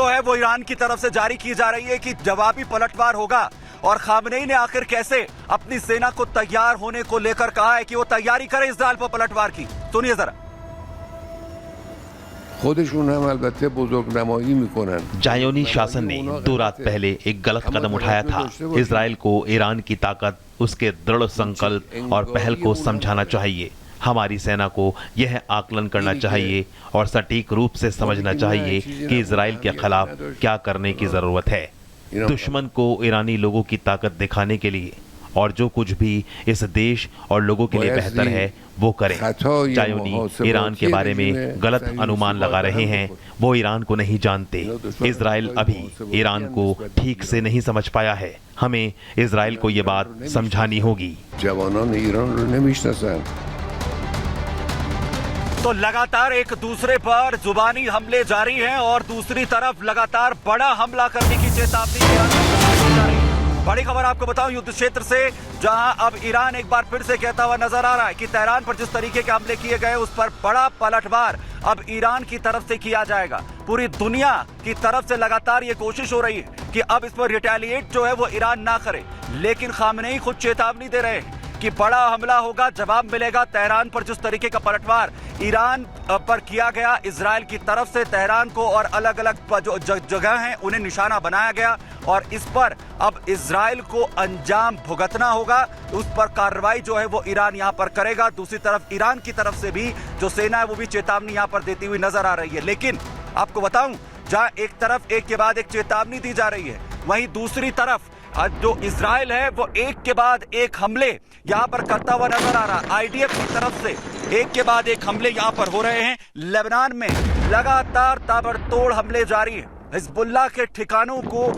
है वो ईरान की तरफ से जारी की जा रही है कि जवाबी पलटवार होगा। और खामनेई ने आखिर कैसे अपनी सेना को तैयार होने को लेकर कहा है कि वो तैयारी करे इजराइल पर पलटवार की। सुनिए जरा। जायोनी शासन ने 2 रात पहले एक गलत कदम उठाया था। इजराइल को ईरान की ताकत, उसके दृढ़ संकल्प और पहल को समझाना चाहिए। हमारी सेना को यह आकलन करना चाहिए और सटीक रूप से समझना चाहिए कि इजराइल के खिलाफ क्या करने की जरूरत है। दुश्मन को ईरानी लोगों की ताकत दिखाने के लिए और जो कुछ भी इस देश और लोगों के लिए बेहतर है वो करें। जायोनी ईरान के बारे में गलत अनुमान लगा रहे हैं। वो ईरान को नहीं जानते। इजराइल अभी ईरान को ठीक से नहीं समझ पाया है। हमें इजराइल को ये बात समझानी होगी। तो लगातार एक दूसरे पर जुबानी हमले जारी हैं और दूसरी तरफ लगातार बड़ा हमला करने की चेतावनी दी जा रही है। बड़ी खबर आपको बताऊं युद्ध क्षेत्र से, जहां अब ईरान एक बार फिर से कहता हुआ नजर आ रहा है कि तेहरान पर जिस तरीके के हमले किए गए उस पर बड़ा पलटवार अब ईरान की तरफ से किया जाएगा। पूरी दुनिया की तरफ से लगातार ये कोशिश हो रही है कि अब इस पर रिटेलिएट जो है वो ईरान ना करे, लेकिन खामनेई खुद चेतावनी दे रहे हैं कि बड़ा हमला होगा, जवाब मिलेगा। तेहरान पर जिस तरीके का पलटवार ईरान पर किया गया इजराइल की तरफ से, तेहरान को और अलग अलग जो जगह हैं उन्हें निशाना बनाया गया और इस पर अब इजराइल को अंजाम भुगतना होगा। उस पर कार्रवाई जो है वो ईरान यहां पर करेगा। दूसरी तरफ ईरान की तरफ से भी जो सेना है वो भी चेतावनी यहां पर देती हुई नजर आ रही है। लेकिन आपको बताऊं, जहां एक तरफ एक के बाद एक चेतावनी दी जा रही है, वहीं दूसरी तरफ जो इजराइल है वो एक के बाद एक हमले यहां पर करता हुआ नजर आ रहा है। आईडीएफ की तरफ से एक के बाद एक हमले यहां पर हो रहे हैं। लेबनान में लगातार ताबड़तोड़ हमले जारी हैं। हिजबुल्लाह के ठिकानों को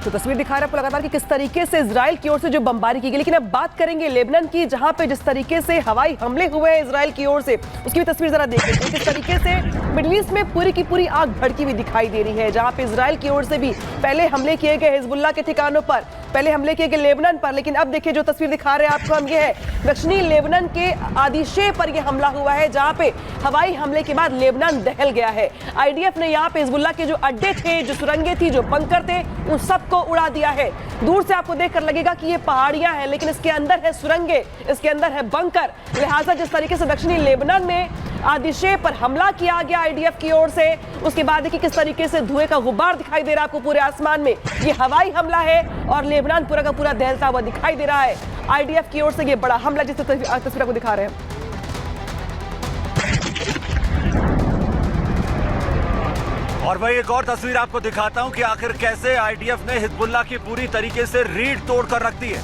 तो तस्वीर दिखा रहा है आपको लगातार कि किस तरीके से इजराइल की ओर से जो बमबारी की गई। लेकिन अब बात करेंगे लेबनान की, जहां पे जिस तरीके से हवाई हमले हुए हैं इजराइल की ओर से, उसकी भी तस्वीर जरा देख लेते हैं। किस तरीके से मिडिल ईस्ट में पूरी की पूरी आग भड़की हुई दिखाई दे रही है, जहां पे इजराइल की ओर से भी पहले हमले किए गए हिजबुल्लाह के ठिकानों पर, पहले हमले किए गए लेबनान पर। लेकिन अब देखिए जो तस्वीर दिखा रहे हैं आपको हम, ये है दक्षिणी लेबनान के आदिशे पर यह हमला हुआ है, जहां पे हवाई हमले के बाद लेबनान दहल गया है। आईडीएफ ने यहाँ पे हिजबुल्लाह के जो अड्डे थे, जो सुरंगें थी, जो बंकर थे, उन सबको उड़ा दिया है। दूर से आपको देखकर लगेगा कि ये पहाड़ियां हैं, लेकिन इसके अंदर है सुरंगें, इसके अंदर है बंकर। लिहाजा जिस तरीके से दक्षिणी लेबनान में आदिशे पर हमला किया गया आईडीएफ की ओर से, उसके बाद देखिए किस तरीके से धुएं का गुब्बार दिखाई दे रहा है आपको पूरे आसमान में। ये हवाई हमला है और लेबनान पूरा का पूरा दहलता हुआ दिखाई दे रहा है। आईडीएफ की ओर से ये बड़ा हमला जिस तस्वीर को दिखा रहे हैं। और वही एक और तस्वीर आपको दिखाता हूं कि आखिर कैसे आईडीएफ ने हिजबुल्लाह की पूरी तरीके से रीढ़ तोड़ कर रख दी है।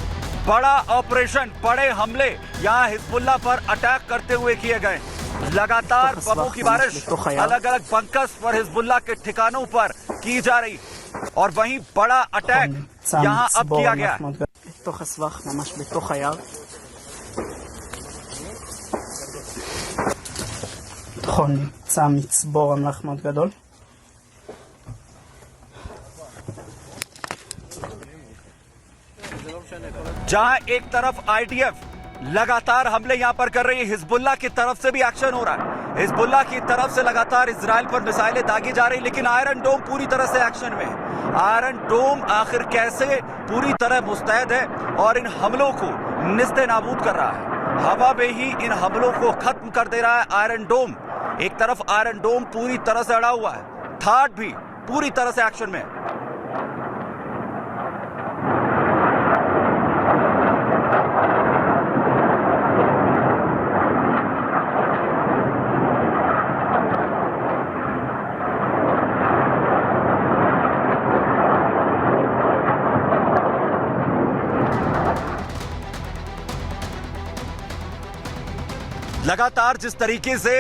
बड़ा ऑपरेशन, बड़े हमले यहां हिजबुल्लाह पर अटैक करते हुए किए गए। लगातार बमों की बारिश अलग अलग बंकर्स पर हिजबुल्लाह के ठिकानों पर की जा रही और वहीं बड़ा अटैक यहां अब किया गया है। जहां एक तरफ आईडीएफ लगातार हमले यहां पर कर रही है, हिजबुल्लाह की तरफ से भी एक्शन हो रहा है। हिजबुल्लाह की तरफ से लगातार इजराइल पर मिसाइलें दागी जा रही, लेकिन आयरन डोम पूरी तरह से एक्शन में है। आयरन डोम आखिर कैसे पूरी तरह मुस्तैद है और इन हमलों को निस्ते नाबूद कर रहा है। हवा में ही इन हमलों को खत्म कर दे रहा है आयरन डोम। एक तरफ आयरन डोम पूरी तरह से अड़ा हुआ है, थाट भी पूरी तरह से एक्शन में है। लगातार जिस तरीके से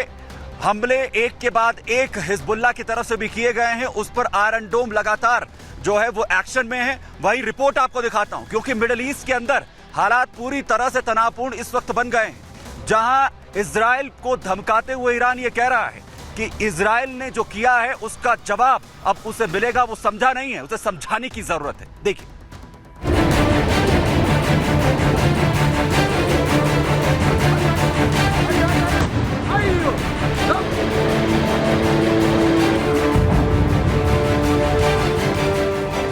हमले एक के बाद एक हिजबुल्लाह की तरफ से भी किए गए हैं, उस पर आयरन डोम लगातार जो है वो एक्शन में है। वही रिपोर्ट आपको दिखाता हूं, क्योंकि मिडिल ईस्ट के अंदर हालात पूरी तरह से तनावपूर्ण इस वक्त बन गए हैं, जहां इजराइल को धमकाते हुए ईरान ये कह रहा है कि इजराइल ने जो किया है उसका जवाब अब उसे मिलेगा। वो समझा नहीं है, उसे समझाने की जरूरत है। देखिए,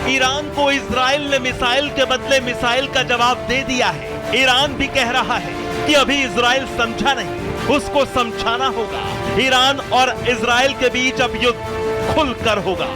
ईरान को इजराइल ने मिसाइल के बदले मिसाइल का जवाब दे दिया है। ईरान भी कह रहा है कि अभी इजराइल समझा नहीं, उसको समझाना होगा। ईरान और इजराइल के बीच अब युद्ध खुलकर होगा।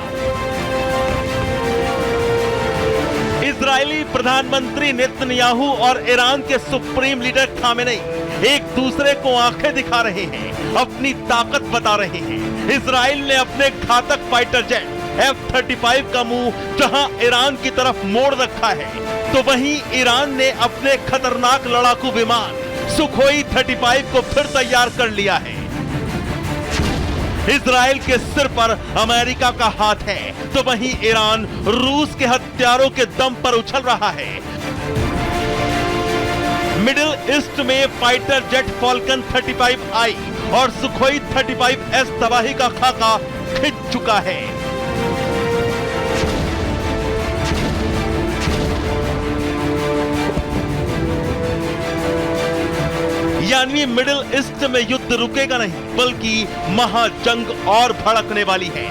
इजरायली प्रधानमंत्री नेतन्याहू और ईरान के सुप्रीम लीडर खामेनेई एक दूसरे को आंखें दिखा रहे हैं, अपनी ताकत बता रहे हैं। इजराइल ने अपने घातक फाइटर जेट F-35 का मुंह जहां ईरान की तरफ मोड़ रखा है, तो वहीं ईरान ने अपने खतरनाक लड़ाकू विमान सुखोई 35 को फिर तैयार कर लिया है। इजराइल के सिर पर अमेरिका का हाथ है, तो वहीं ईरान रूस के हथियारों के दम पर उछल रहा है। मिडिल ईस्ट में फाइटर जेट फाल्कन 35I और सुखोई 35S तबाही का खाका खिंच चुका है। यानी मिडिल ईस्ट में युद्ध रुकेगा नहीं, बल्कि महाजंग और भड़कने वाली है।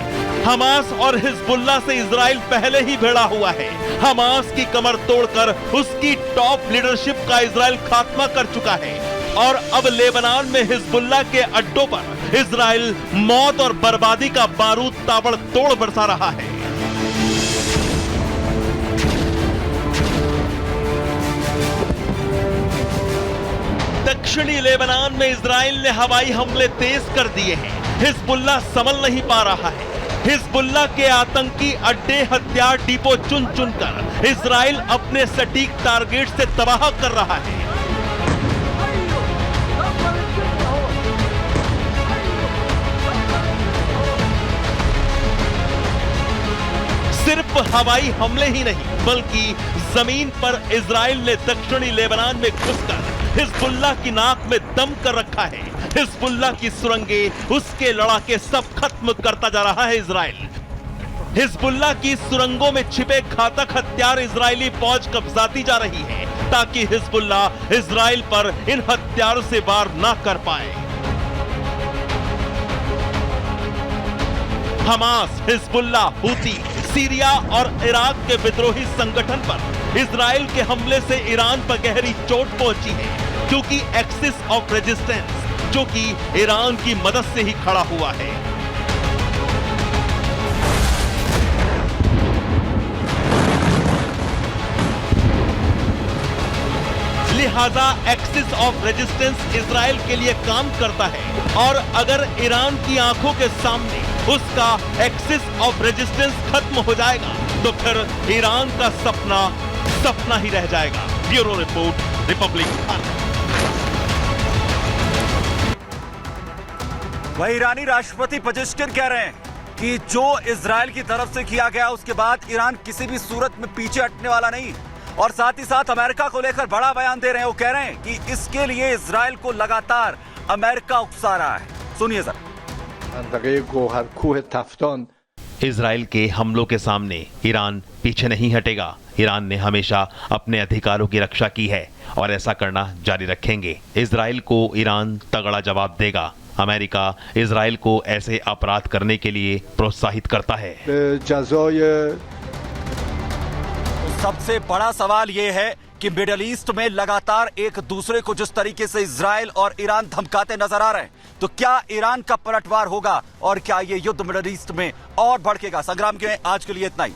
हमास और हिजबुल्लाह से इजराइल पहले ही भिड़ा हुआ है। हमास की कमर तोड़कर उसकी टॉप लीडरशिप का इजराइल खात्मा कर चुका है, और अब लेबनान में हिजबुल्लाह के अड्डों पर इजराइल मौत और बर्बादी का बारूद ताबड़तोड़ बरसा रहा है। दक्षिणी लेबनान में इजराइल ने हवाई हमले तेज कर दिए हैं। हिजबुल्लाह संभल नहीं पा रहा है। हिजबुल्लाह के आतंकी अड्डे, हथियार डिपो चुन चुनकर इजराइल अपने सटीक टारगेट से तबाह कर रहा है। सिर्फ हवाई हमले ही नहीं, बल्कि जमीन पर इजराइल ने दक्षिणी लेबनान में घुसकर हिजबुल्लाह की नाक में दम कर रखा है। हिजबुल्लाह की सुरंगें, उसके लड़ाके सब खत्म करता जा रहा है इजराइल। हिजबुल्लाह की सुरंगों में छिपे घातक हथियार इजरायली फौज कब्जाती जा रही है, ताकि हिजबुल्लाह इजराइल पर इन हथियारों से वार ना कर पाए। हमास, हिजबुल्लाह, हूती, सीरिया और इराक के विद्रोही संगठन पर इजराइल के हमले से ईरान पर गहरी चोट पहुंची है, क्योंकि एक्सिस ऑफ रेजिस्टेंस, जो कि ईरान की मदद से ही खड़ा हुआ है। लिहाजा एक्सिस ऑफ रेजिस्टेंस इजराइल के लिए काम करता है, और अगर ईरान की आंखों के सामने उसका एक्सिस ऑफ रेजिस्टेंस खत्म हो जाएगा, तो फिर ईरान का सपना सपना ही रह जाएगा। Bureau report, Republic Bharat. वही ईरानी राष्ट्रपति पजेश्किन कह रहे हैं कि जो इजराइल की तरफ से किया गया, उसके बाद ईरान किसी भी सूरत में पीछे हटने वाला नहीं। और साथ ही साथ अमेरिका को लेकर बड़ा बयान दे रहे हैं। वो कह रहे हैं कि इसके लिए इजराइल को लगातार अमेरिका उकसा रहा है। सुनिए सर। इजराइल के हमलों के सामने ईरान पीछे नहीं हटेगा। ईरान ने हमेशा अपने अधिकारों की रक्षा की है और ऐसा करना जारी रखेंगे। इजराइल को ईरान तगड़ा जवाब देगा। अमेरिका इजराइल को ऐसे अपराध करने के लिए प्रोत्साहित करता है। सबसे बड़ा सवाल यह है कि मिडिल ईस्ट में लगातार एक दूसरे को जिस तरीके से इजराइल और ईरान धमकाते नजर आ रहे हैं, तो क्या ईरान का पलटवार होगा और क्या ये युद्ध मिडिल ईस्ट में और भड़केगा? संग्राम के आज के लिए इतना ही।